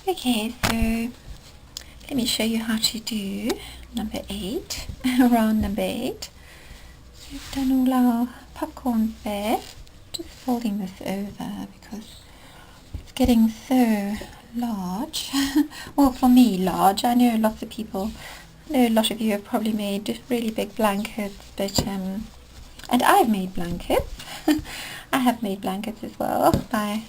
Okay, so let me show you how to do number 8, round number 8. So we've done all our popcorns there. Just folding this over because it's getting so large. Well, for me, large. I know lots of people, I know a lot of you have probably made really big blankets, but and I've made blankets. I have made blankets as well by,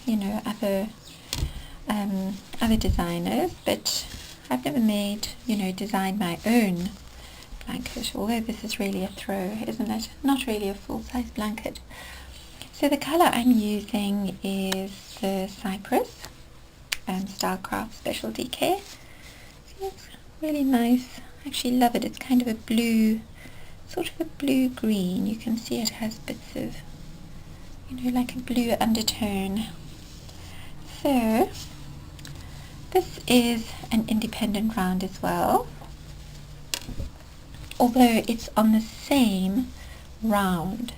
other designers, but I've never made, designed my own blanket, although this is really a throw, isn't it? Not really a full-size blanket. So the colour I'm using is the Cypress Stylecraft Specialty Care. It's really nice. I actually love it. It's kind of a blue, sort of a blue-green. You can see it has bits of, like a blue undertone. So this is an independent round as well, although it's on the same round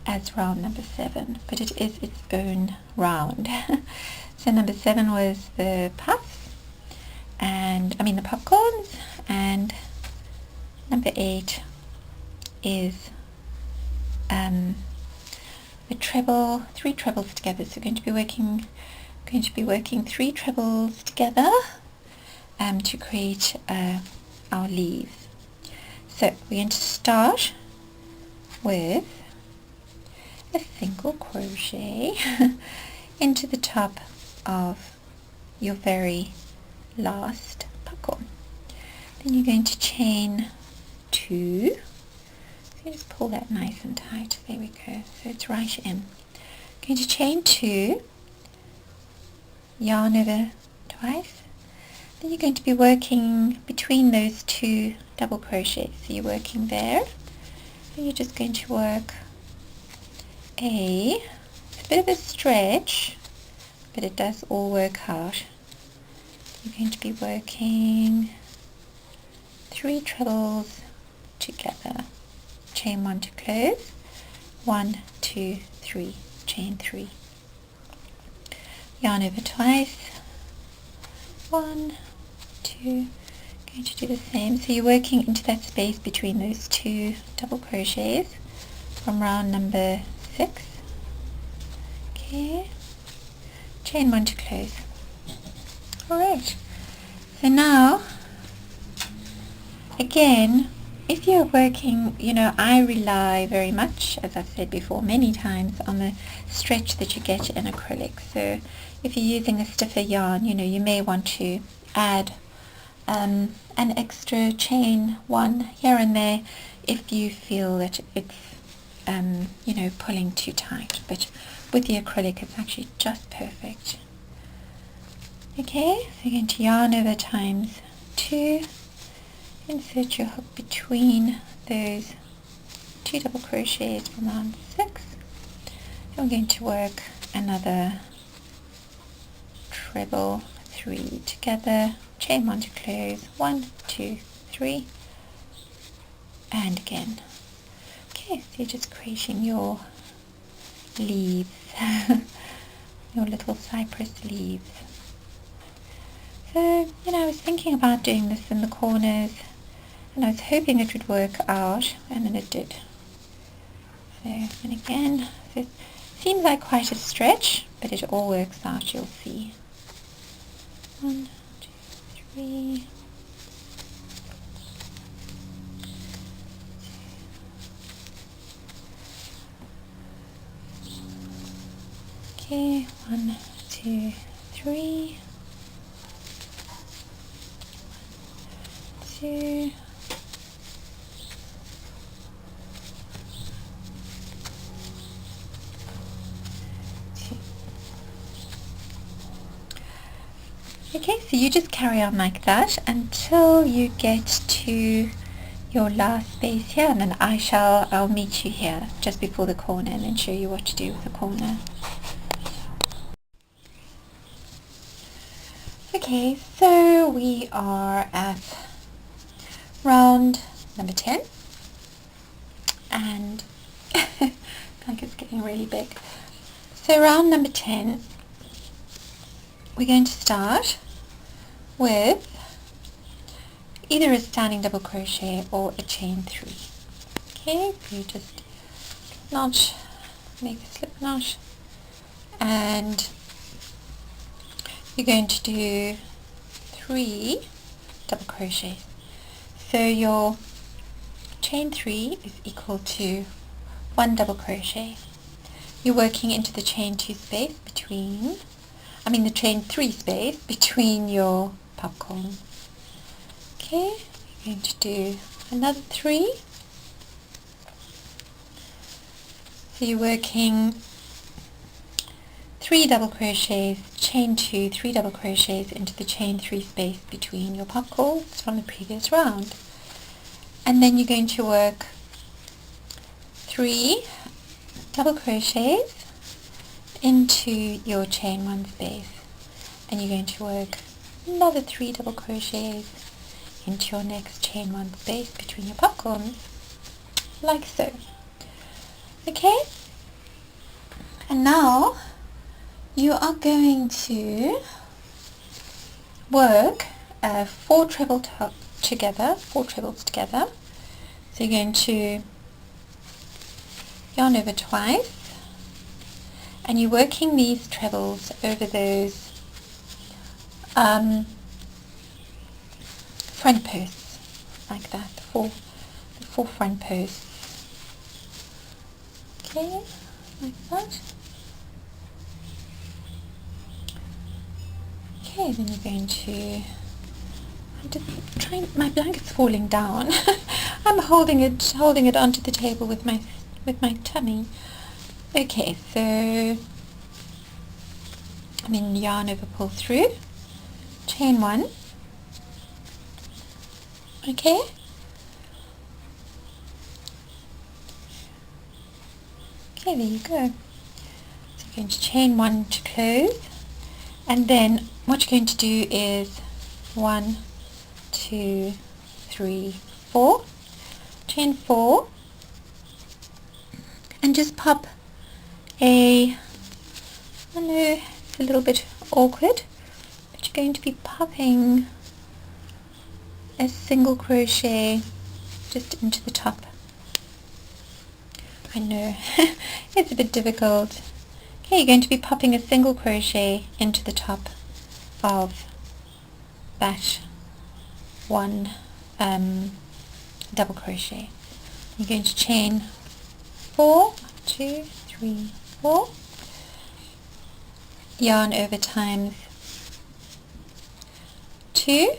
as round number 7, but it is its own round. So number 7 was the puffs, the popcorns, and number 8 is the treble, 3 trebles together. So we're going to be working 3 trebles together to create our leaves. So we're going to start with a single crochet into the top of your very last popcorn. Then you're going to chain 2. So just pull that nice and tight. There we go. So it's right in. Going to chain 2, yarn over twice. Then you're going to be working between those 2 double crochets. So you're working there. And you're just going to work it's a bit of a stretch, but it does all work out. You're going to be working 3 trebles together. Chain 1 to close. 1, 2, 3. Chain 3. Yarn over twice. 1, 2. Going to do the same. So you're working into that space between those 2 double crochets from round number 6. Okay. Chain 1 to close. Alright. So now, again, if you're working, I rely very much, as I've said before many times, on the stretch that you get in acrylic. So if you're using a stiffer yarn, you may want to add an extra chain 1 here and there if you feel that it's, pulling too tight. But with the acrylic, it's actually just perfect. Okay, so you're going to yarn over times 2. Insert your hook between those 2 double crochets from round 6. I'm going to work another treble 3 together, chain 1 to close, 1, 2, 3, and again. Okay, so you're just creating your leaves, your little cypress leaves. So, I was thinking about doing this in the corners, and I was hoping it would work out, and then it did. So, and again, so it seems like quite a stretch, but it all works out, you'll see. 1, 2, 3. Okay, 1, 2, 3. 2. Okay, so you just carry on like that until you get to your last space here, and then I'll meet you here just before the corner and then show you what to do with the corner. Okay, so we are at round number 10, and like it's getting really big. So round number 10, we're going to start with either a standing double crochet or a chain 3. Okay, so you just notch, make a slip knot, and you're going to do 3 double crochets. So your chain 3 is equal to 1 double crochet. You're working into the chain 2 space between, the chain 3 space between your popcorn. Okay, you're going to do another 3. So you're working 3 double crochets, chain 2, 3 double crochets into the chain 3 space between your popcorns from the previous round. And then you're going to work 3 double crochets into your chain 1 space, and you're going to work another 3 double crochets into your next chain 1 space between your popcorns, like so. Okay, and now you are going to work 4 trebles together. So you're going to yarn over twice, and you're working these trebles over those front posts, like that, the four front posts. Okay, like that. Okay, then you're going to, I'm just trying, my blanket's falling down. I'm holding it onto the table with my tummy. Okay, so I'm in yarn over pull through, chain 1. Okay. Okay, there you go. So you're going to chain 1 to close, and then what you're going to do is 1, 2, 3, 4, chain 4, and just pop I know it's a little bit awkward, but you're going to be popping a single crochet just into the top. I know, it's a bit difficult. Okay, you're going to be popping a single crochet into the top of that 1 double crochet. You're going to chain 4, 1, 2, 3, 4, yarn over times 2,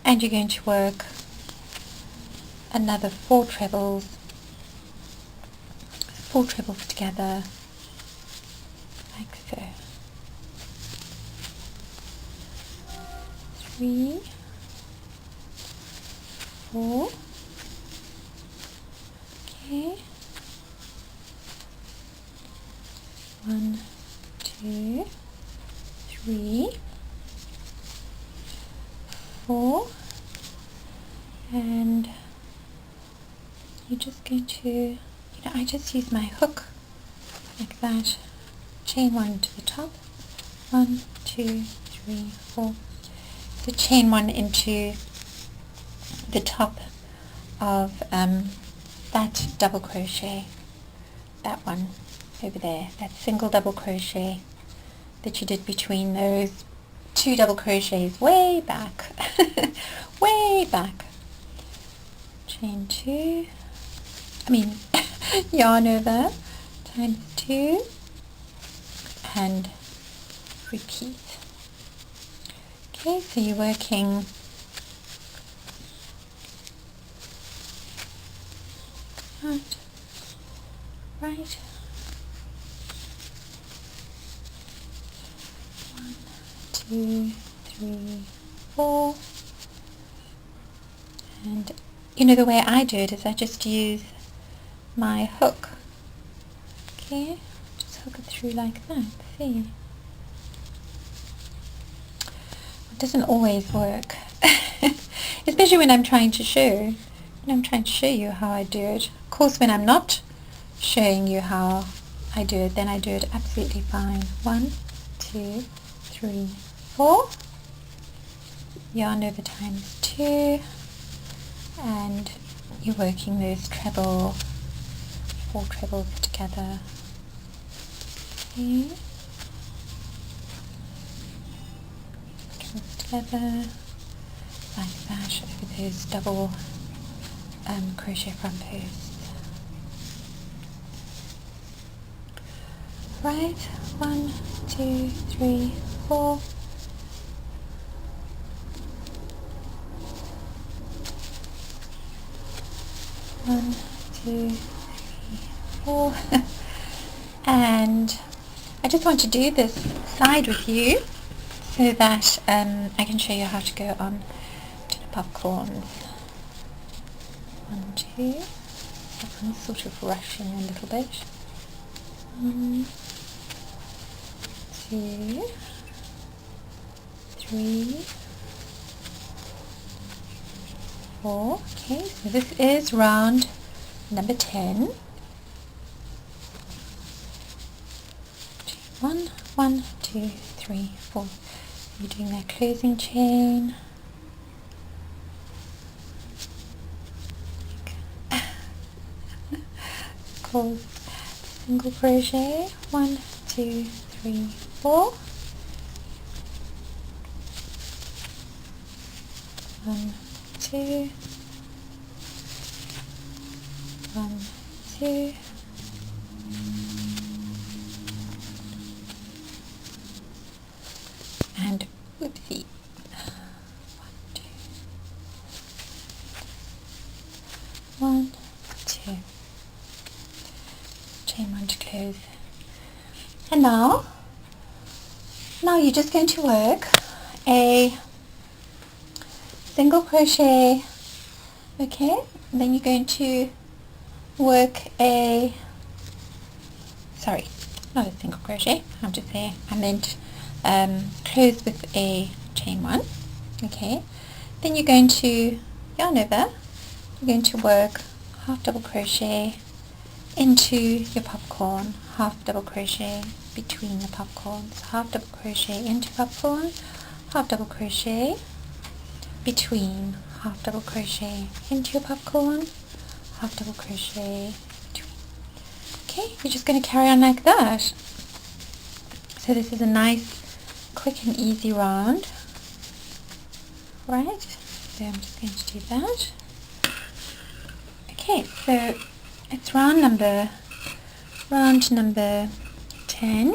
and you're going to work another 4 trebles together, like so. 3, 4, okay, 1, 2, 3, 4, and you're just going to, I just use my hook like that, chain 1 to the top, 1, 2, 3, 4, so chain 1 into the top of that double crochet, that one over there, that single double crochet that you did between those 2 double crochets way back, way back, chain 2, yarn over times 2 and repeat. Okay, so you're working right, 1, 2, 3, 4, and the way I do it is I just use my hook. Okay, just hook it through like that. See, it doesn't always work, especially when I'm trying to show. I'm trying to show you how I do it. Of course, when I'm not showing you how I do it, then I do it absolutely fine. 1, 2, 3, 4, yarn over times 2, and you're working those treble, 4 trebles together. Okay. Trebles together like that over those double crochet front posts. Right, 1, 2, 3, 4. 1, 2, 3, 4. And I just want to do this side with you so that I can show you how to go on to the popcorns. 1, 2. I'm sort of rushing a little bit. 1, 2, 3, 4. Okay, so this is round number 10. 1, 2, 3, 4. You're doing that closing chain. Called single crochet. 1, 2, 3, 4. 1, 2, 1, 2, and oopsie, 1, 2, chain 1 to close. And now you're just going to work a single crochet, okay, and then you're going to work a, sorry, not a single crochet, I meant close with a chain 1, okay, then you're going to yarn over, you're going to work half double crochet into your popcorn, half double crochet between the popcorns, half double crochet into popcorn, half double crochet between, half double crochet into your popcorn, half double crochet between. Okay, you're just going to carry on like that. So this is a nice quick and easy round, right? So I'm just going to do that. Okay, so it's round number 10.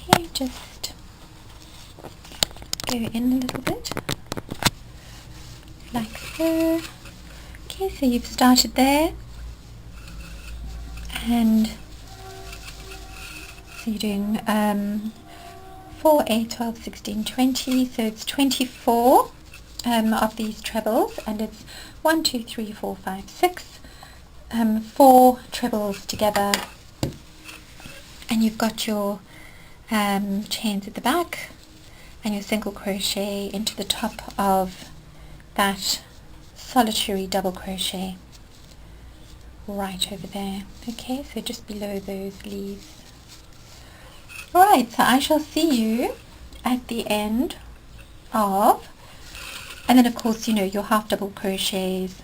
Okay, just go in a little bit like so. Okay, so you've started there, and so you're doing 4, 8, 12, 16, 20, so it's 24 of these trebles, and it's 1, 2, 3, 4, 5, 6, 4 trebles together, and you've got your chains at the back and your single crochet into the top of that solitary double crochet right over there. Okay, so just below those leaves. Alright, so I shall see you at the end of, and then of course, you know, your half double crochets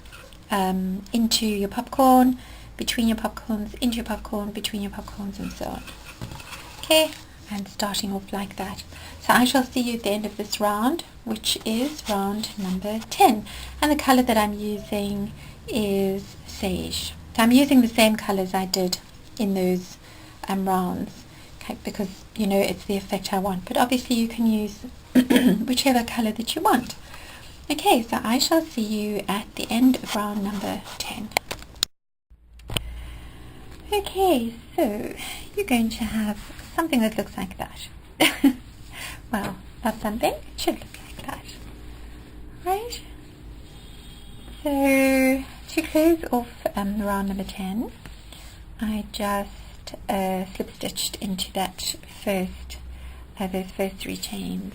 into your popcorn, between your popcorns, into your popcorn, between your popcorns, and so on. Okay, and starting off like that. So I shall see you at the end of this round, which is round number 10, and the colour that I'm using is sage. So I'm using the same colours I did in those rounds, okay, because you know it's the effect I want, but obviously you can use whichever colour that you want. Okay, so I shall see you at the end of round number 10. Okay, so you're going to have something that looks like that. Well, not something, it should look like that. Right? So, to close off round number 10, I just slip stitched into that first, those first 3 chains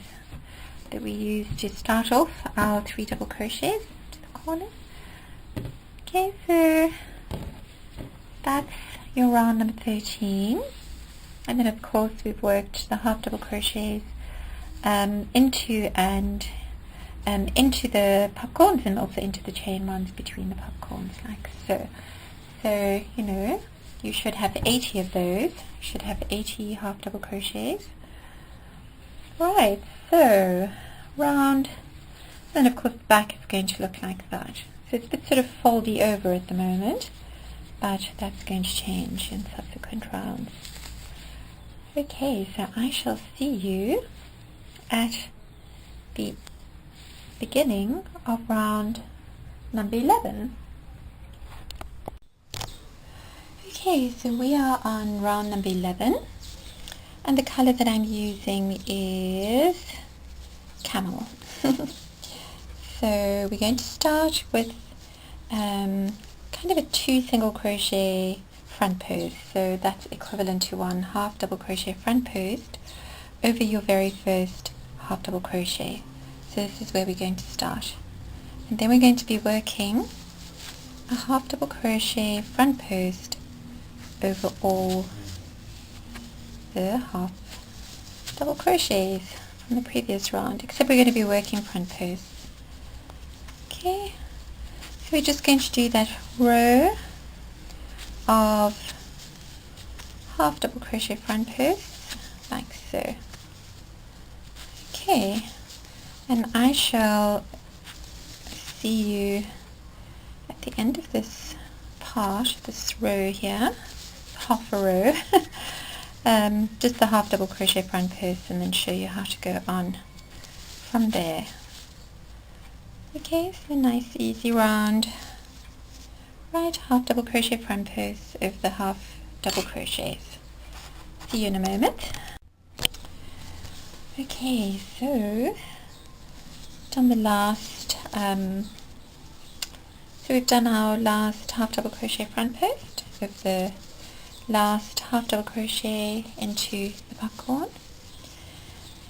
that we used to start off our 3 double crochets to the corner. Okay, so that's your round number 13, And then of course we've worked the half double crochets into the popcorns and also into the chain ones between the popcorns, like so. So, you know, you should have 80 of those. You should have 80 half double crochets. Right, so round, and of course the back is going to look like that. So it's a bit sort of foldy over at the moment, but that's going to change in subsequent rounds. Okay, so I shall see you at the beginning of round number 11. Okay, so we are on round number 11, and the colour that I'm using is camel. So we're going to start with kind of a 2 single crochet front post, so that's equivalent to 1 half double crochet front post over your very first half double crochet. So this is where we're going to start, and then we're going to be working a half double crochet front post over all the half double crochets from the previous round, except we're going to be working front posts. Okay, so we're just going to do that row of half double crochet front posts like so. Okay, and I shall see you at the end of this part, this row here, half a row, just the half double crochet front post, and then show you how to go on from there. Okay, so nice easy round. Right, half double crochet front post over the half double crochets. See you in a moment. Okay, so done the last, so we've done our last half double crochet front post of the last half double crochet into the popcorn,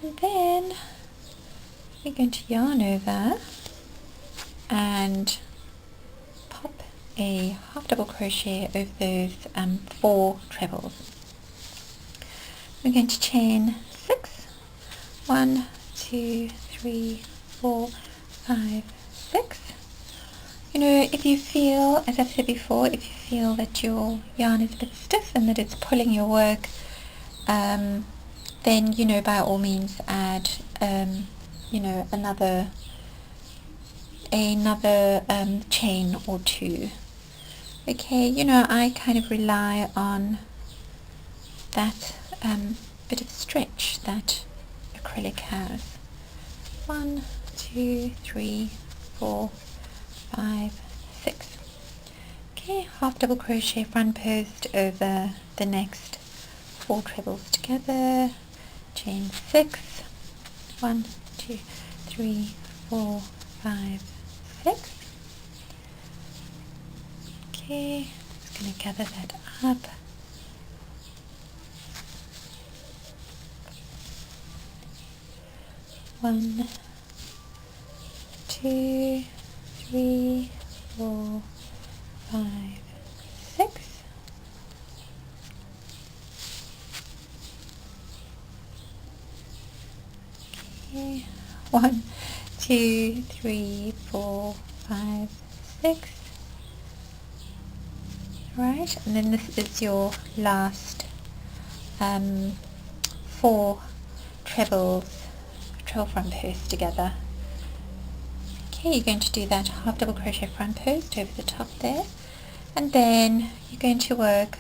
and then we're going to yarn over and pop a half double crochet over those 4 trebles. We're going to chain 6. 1, 2, 3, 4, 5, 6. You know, if you feel, as I've said before, if you feel that your yarn is a bit stiff and that it's pulling your work, then, you know, by all means add, you know, another chain or 2. Okay, you know, I kind of rely on that bit of stretch that acrylic has. 1, 2, 3, 4, 5, 6. Okay, half double crochet front post over the next 4 trebles together, chain 6, 1, 2, 3, 4, 5, 6. Okay, just going to gather that up. One, 2, 3, 4, 5, 6. Okay, 1, 2, 3, 4, 5, 6. Right, and then this is your last 4 treble front post together. Okay, you're going to do that half double crochet front post over the top there, and then you're going to work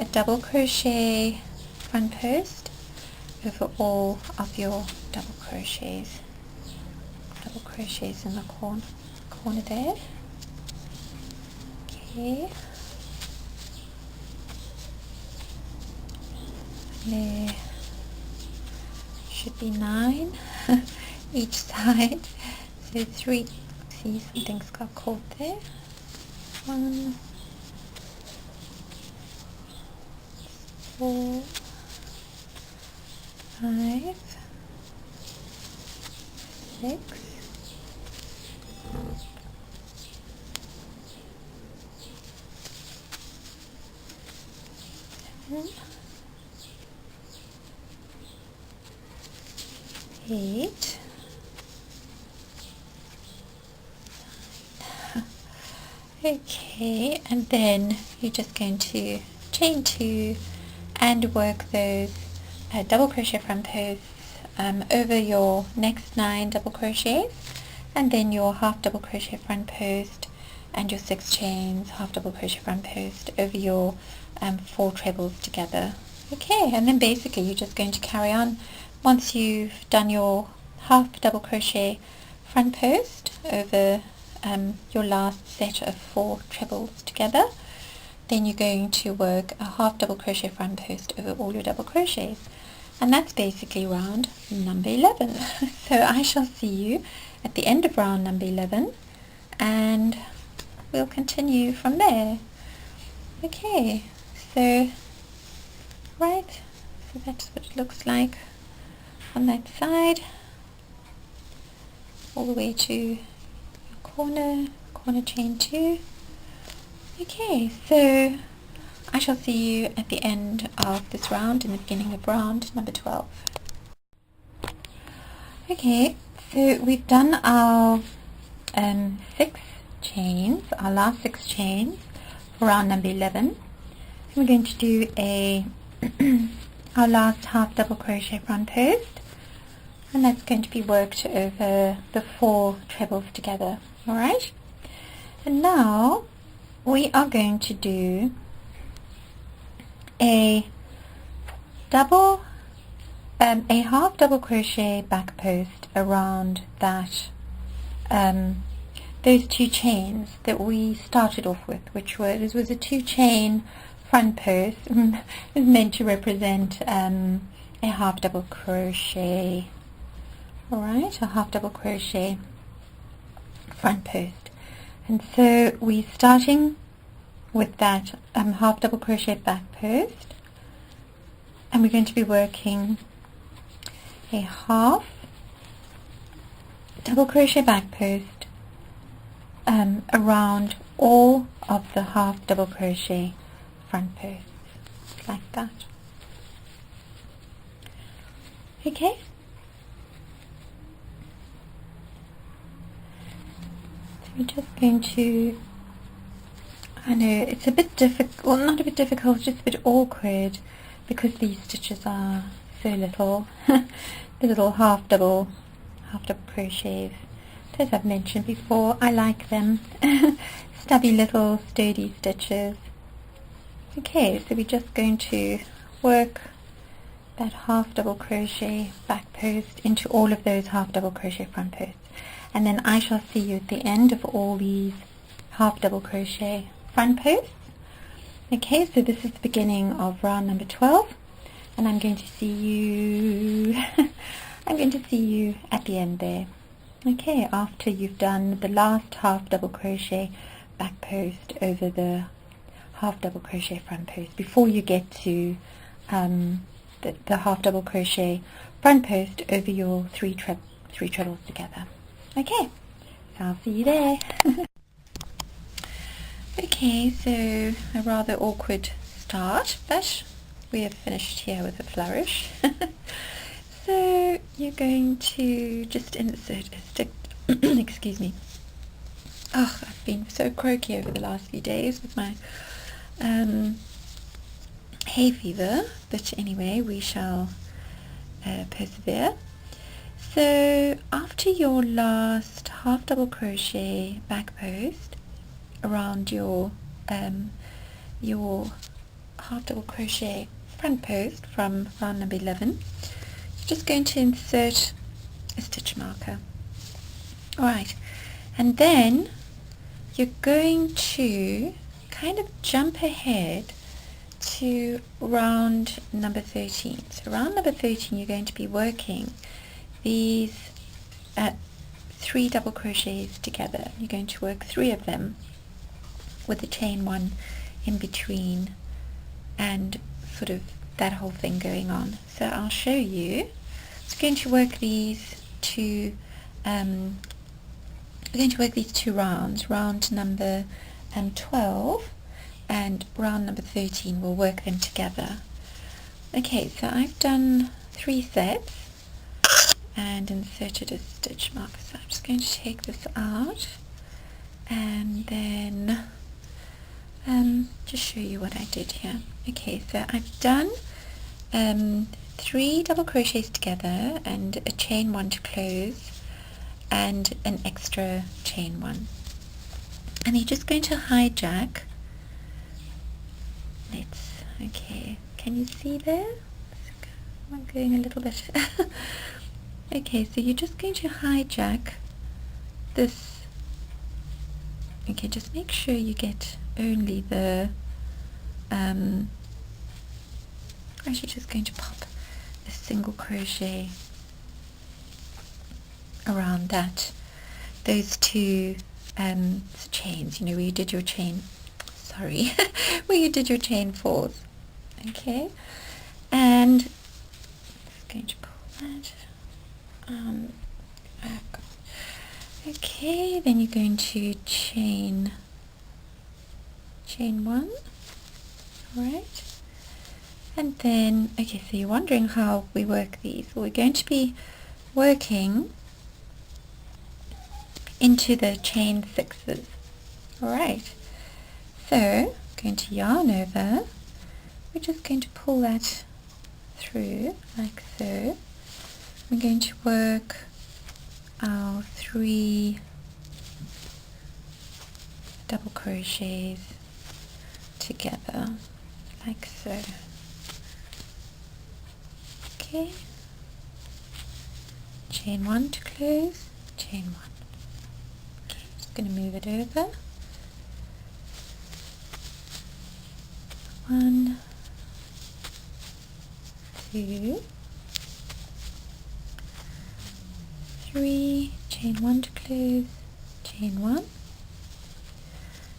a double crochet front post over all of your double crochets in the corner there. Okay, there should be 9 each side, so 3. See, something's got caught there. 1, 4, 5, 6, 7, 8, okay, and then you're just going to chain 2 and work those double crochet front posts over your next 9 double crochets, and then your half double crochet front post and your 6 chains, half double crochet front post over your 4 trebles together. Okay, and then basically you're just going to carry on. Once you've done your half double crochet front post over your last set of 4 trebles together, then you're going to work a half double crochet front post over all your double crochets, and that's basically round number 11. So I shall see you at the end of round number 11, and we'll continue from there. Okay, so right, so that's what it looks like on that side, all the way to your corner chain 2. Okay, so I shall see you at the end of this round, in the beginning of round number 12. Okay, so we've done our 6 chains, our last 6 chains for round number 11. We're going to do our last half double crochet front post, and that's going to be worked over the 4 trebles together. Alright, and now we are going to do a half double crochet back post around that those 2 chains that we started off with, which was a 2 chain front post. Is meant to represent a half double crochet. Alright, a half double crochet front post, and so we're starting with that half double crochet back post, and we're going to be working a half double crochet back post around all of the half double crochet front posts, like that. Okay, so we're just going to, I know it's a bit difficult, well, not a bit difficult, just a bit awkward, because these stitches are so little. The little half double crochets, as I've mentioned before, I like them. Stubby little sturdy stitches. Okay, so we're just going to work that half double crochet back post into all of those half double crochet front posts, and then I shall see you at the end of all these half double crochet front posts. Okay, so this is the beginning of round number 12, and I'm going to see you I'm going to see you at the end there. Okay, after you've done the last half double crochet back post over the half double crochet front post, before you get to the half double crochet front post over your three trebles together. Okay, so I'll see you there. Okay, so a rather awkward start, but we have finished here with a flourish. So you're going to just insert a stick, excuse me. Oh, I've been so croaky over the last few days with my hay fever, but anyway, we shall persevere. So after your last half double crochet back post around your half double crochet front post from round number 11, you're just going to insert a stitch marker. Alright, and then you're going to kind of jump ahead to round number 13. So round number 13, you're going to be working these 3 double crochets together. You're going to work 3 of them with the chain 1 in between, and sort of that whole thing going on. So I'll show you. We're going to work these 2 rounds, round number 12 and round number 13. We'll work them together. Okay, so I've done 3 sets, and inserted a stitch marker. So I'm just going to take this out and then just show you what I did here. Okay, so I've done 3 double crochets together and a chain 1 to close and an extra chain 1, and you're just going to hijack. Okay, can you see there? I'm going a little bit okay, so you're just going to hijack this. Okay, just make sure you get only the actually just going to pop a single crochet around those 2 chains, where you did your chain, where you did your chain 4s. Okay, and just going to pull that back. Okay, then you're going to chain 1, alright, and then, okay, so you're wondering how we work these. Well, we're going to be working into the chain 6s, alright, so going to yarn over, we're just going to pull that through like so. We're going to work our 3 double crochets together like so. Okay, chain 1 to close, chain 1. Okay, just going to move it over. 1, 2, 3, chain 1 to close, chain 1,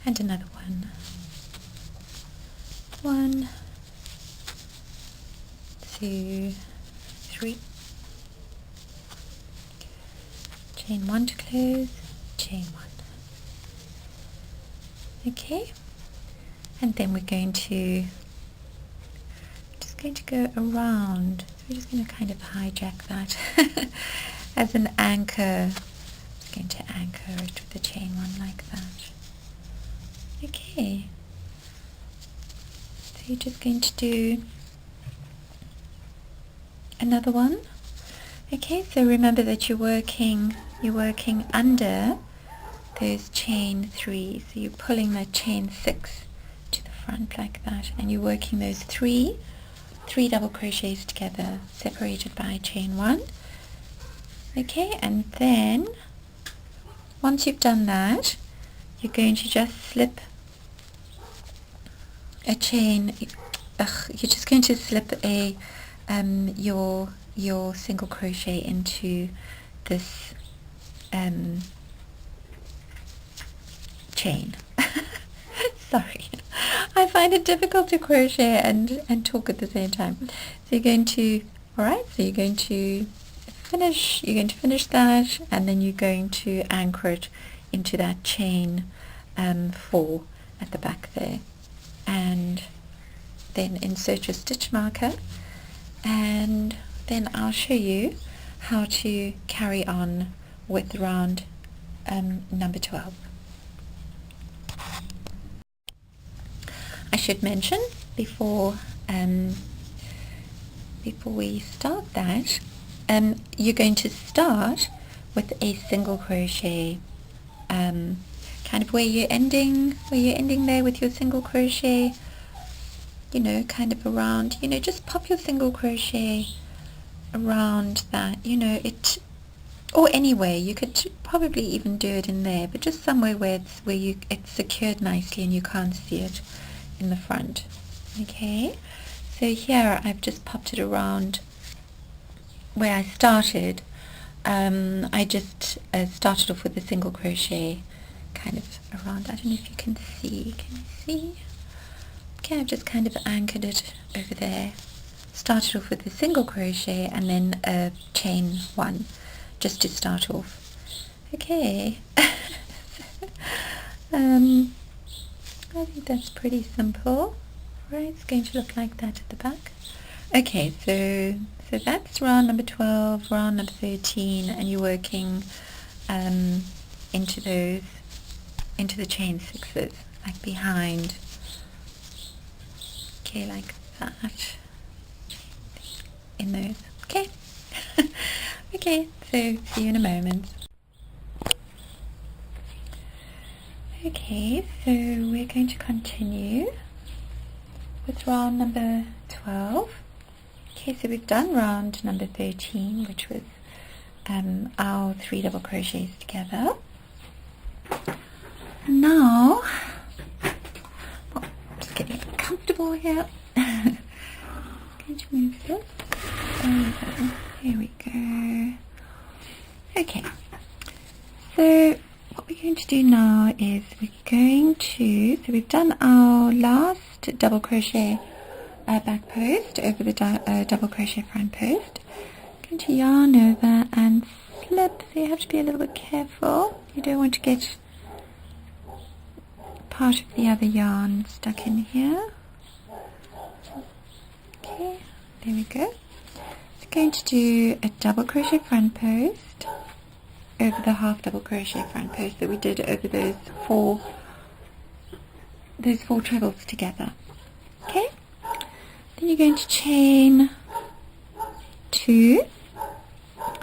and another one. 1, 2, 3, chain 1 to close, chain 1. Okay, and then we're going to go around. So we're just going to kind of hijack that as an anchor. Just going to anchor it with the chain 1 like that. Okay, so you're just going to do another one. Okay, so remember that you're working under those chain 3, so you're pulling that chain 6 to the front like that, and you're working those 3 double crochets together, separated by chain 1. Okay, and then once you've done that, you're going to just slip a chain. You're just going to slip a your single crochet into this chain. Sorry, I find it difficult to crochet and talk at the same time. So you're going to, alright, so you're going to finish that, and then you're going to anchor it into that chain 4 at the back there, and then insert your stitch marker, and then I'll show you how to carry on with round number 12. I should mention before we start that, you're going to start with a single crochet, kind of where you're ending there with your single crochet, kind of around, just pop your single crochet around that, or anywhere. You could probably even do it in there, but just somewhere where it's secured nicely and you can't see it in the front. Okay, so here I've just popped it around where I started. I just started off with a single crochet kind of around. I don't know if you can see. Can you see? Okay, I've just kind of anchored it over there. Started off with a single crochet and then a chain 1 just to start off. Okay. I think that's pretty simple. Right, it's going to look like that at the back. Okay, so that's round number 12, round number 13, and you're working into the chain sixes, like behind. Okay, like that. In those. Okay. Okay, so see you in a moment. Okay, so we're going to continue with round number 12. Okay, so we've done round number 13, which was our 3 double crochets together. And now, just getting a bit comfortable here. Going to move this over. Here we go. Okay, so what we're going to do now is so we've done our last double crochet back post over the double crochet front post. I'm going to yarn over and slip, so you have to be a little bit careful. You don't want to get part of the other yarn stuck in here. Okay, there we go. So going to do a double crochet front post over the half double crochet front post that we did over those four trebles together. Okay, then you're going to chain 2,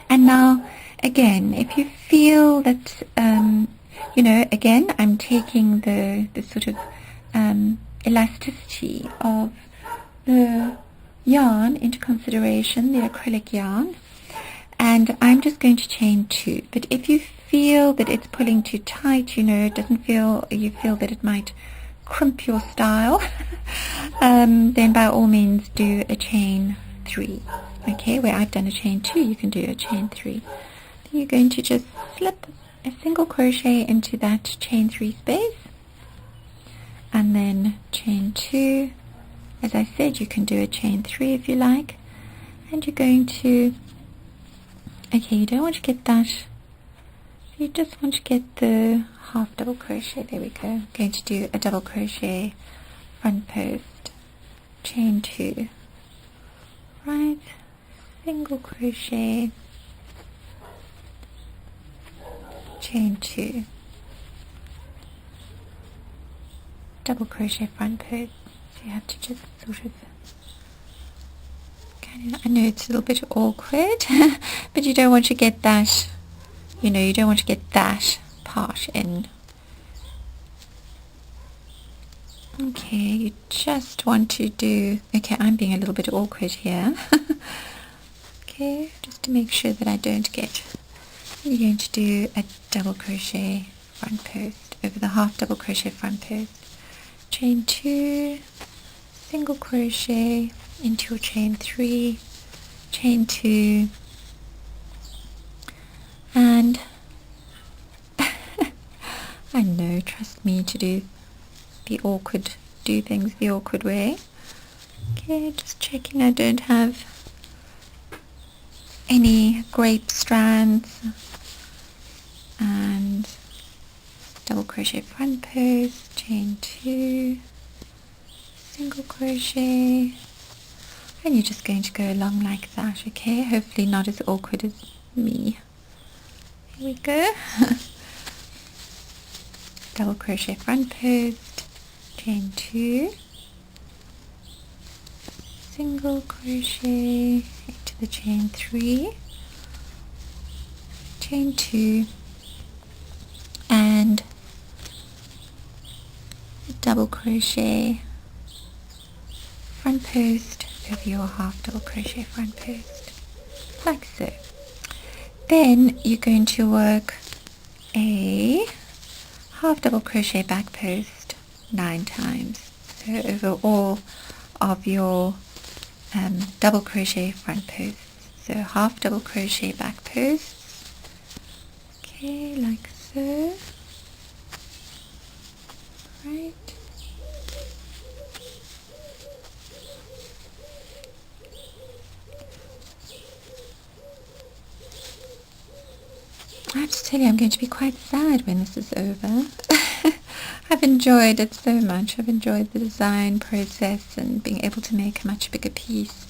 and now again, if you feel that again, I'm taking the sort of elasticity of the yarn into consideration, the acrylic yarn, and I'm just going to chain 2. But if you feel that it's pulling too tight, you feel that it might crimp your style, then by all means do a chain 3. Okay, where I've done a chain 2, you can do a chain 3. Then you're going to just slip a single crochet into that chain 3 space, and then chain 2. As I said, you can do a chain 3 if you like, and you're going to, okay, you don't want to get that, you just want to get the half double crochet. There we go. I'm going to do a double crochet front post, chain 2, right, single crochet, chain 2, double crochet front post. So you have to just sort of I know it's a little bit awkward, but you don't want to get that, you don't want to get that part in. Okay, you just want to do, okay, I'm being a little bit awkward here. Okay, just to make sure that I don't get, you're going to do a double crochet front post over the half double crochet front post, chain 2, single crochet into your chain 3, chain 2, and I know, trust me, to do things the awkward way. Okay, just checking I don't have any grape strands, and double crochet front post, chain 2, single crochet, and you're just going to go along like that. Okay, hopefully not as awkward as me. Here we go. Double crochet front post, chain 2, single crochet into the chain 3, chain 2, and double crochet front post over your half double crochet front post, like so. Then you're going to work a half double crochet back post 9 times, so over all of your double crochet front posts. So half double crochet back posts, okay, like so, right. I have to tell you, I'm going to be quite sad when this is over. I've enjoyed it so much. I've enjoyed the design process and being able to make a much bigger piece.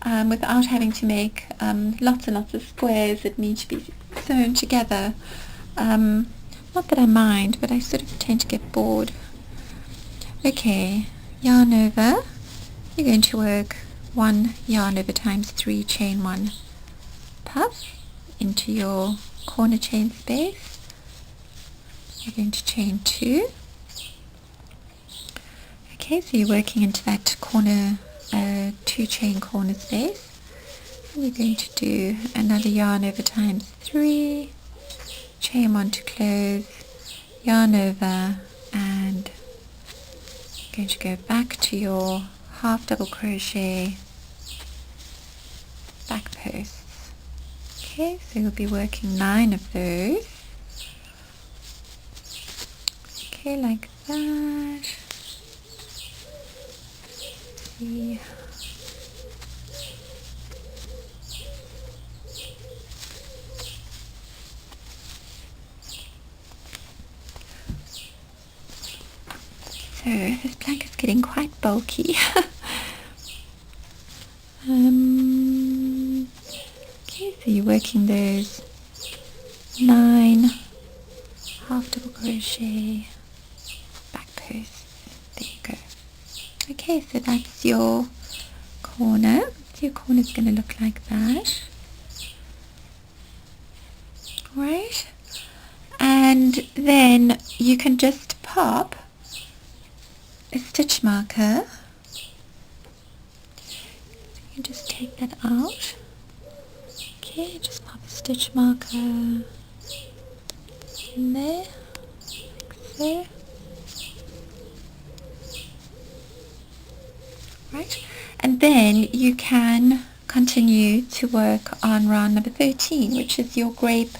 without having to make lots and lots of squares that need to be sewn together. Not that I mind, but I sort of tend to get bored. Okay, yarn over. You're going to work 1 yarn over times 3, chain 1, puff into your corner chain space. You're going to chain 2. Okay, so you're working into that corner 2 chain corner space. And you're going to do another yarn over times 3, chain 1 to close, yarn over, and you're going to go back to your half double crochet back posts. Okay, so you'll be working 9 of those. Okay, like that. See. So this blanket's getting quite bulky. Okay, so you're working those 9 half double crochet back posts. There you go. Okay, so that's your corner. So your corner is going to look like that. Alright, and then you can just pop a stitch marker. You just take that out. Okay, just pop a stitch marker in there, like so. Right, and then you can continue to work on round number 13, which is your grape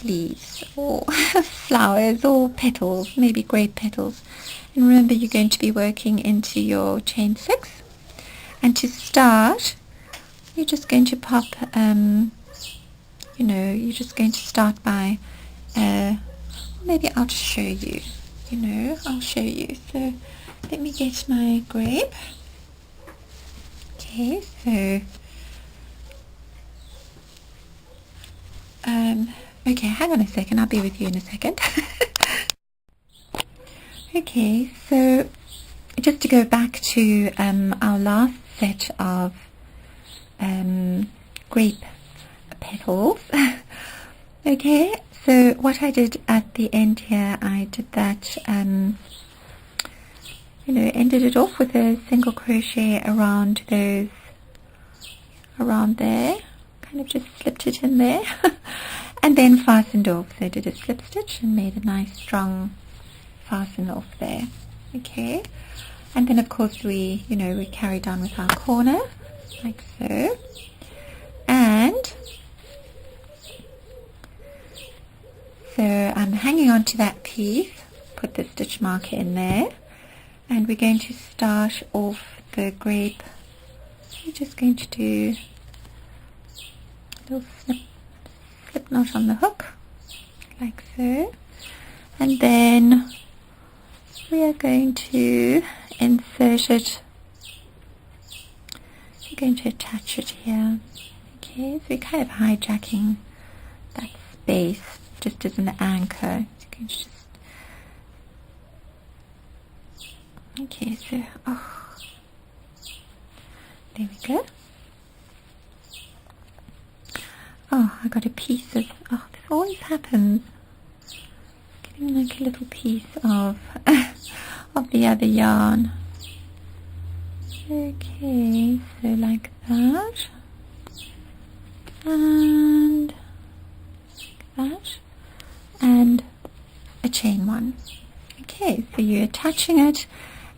leaves or flowers or petals, maybe grape petals. And remember, you're going to be working into your chain 6, and to start you're just going to pop you're just going to start by maybe I'll just show you, I'll show you. So let me get my grape. Okay, so okay, hang on a second, I'll be with you in a second. Okay, so just to go back to our last set of grape petals. Okay, so what I did at the end here, I did that, ended it off with a single crochet around there, kind of just slipped it in there, and then fastened off. So I did a slip stitch and made a nice strong fasten off there. Okay, and then of course we carried on with our corner like so, and so I'm hanging on to that piece, put the stitch marker in there, and we're going to start off the grape. We're just going to do a little slip knot on the hook like so, and then we are going to insert it. We're going to attach it here. Okay, so we're kind of hijacking that space just as an anchor. You can just, okay, so there we go. Oh, I got a piece of, this always happens. Getting like a little piece of of the other yarn. Okay, so like that, and like that, and a chain 1. Okay, so you're attaching it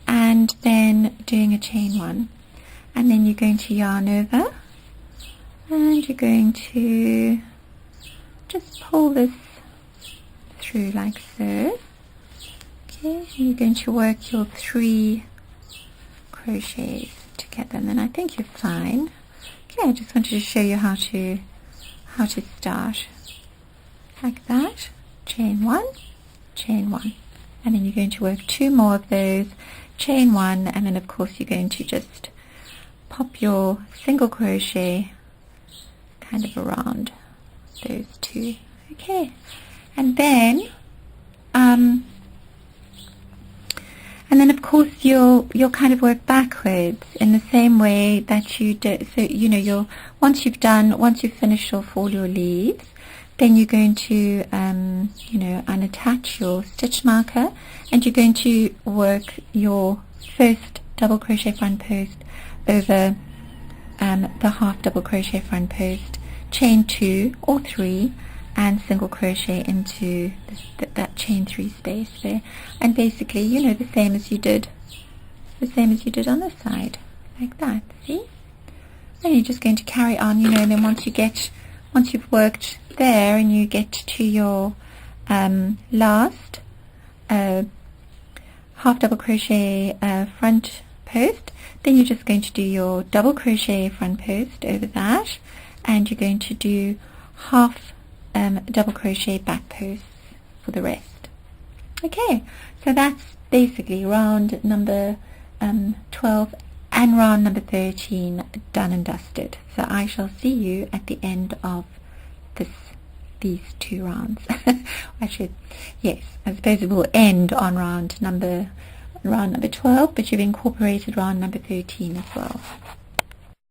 and then doing a chain 1, and then you're going to yarn over, and you're going to just pull this through like so. Okay, and you're going to work your 3 crochets together, and then I think you're fine. Okay, I just wanted to show you how to start like that. Chain 1, chain 1, and then you're going to work 2 more of those chain 1, and then of course you're going to just pop your single crochet kind of around those two. Okay, and then of course you'll kind of work backwards in the same way that you did. So once you've finished off all your leaves, then you're going to unattach your stitch marker, and you're going to work your first double crochet front post over the half double crochet front post, chain 2 or 3, and single crochet into that chain 3 space there, and basically the same as you did on this side, like that. See? And you're just going to carry on, and then once you've worked there and you get to your last half double crochet front post, then you're just going to do your double crochet front post over that, and you're going to do half double crochet back posts for the rest. Okay, so that's basically round number 12 and round number 13 done and dusted. So I shall see you at the end of these 2 rounds. Actually, yes, I suppose it will end on round number 12, but you've incorporated round number 13 as well.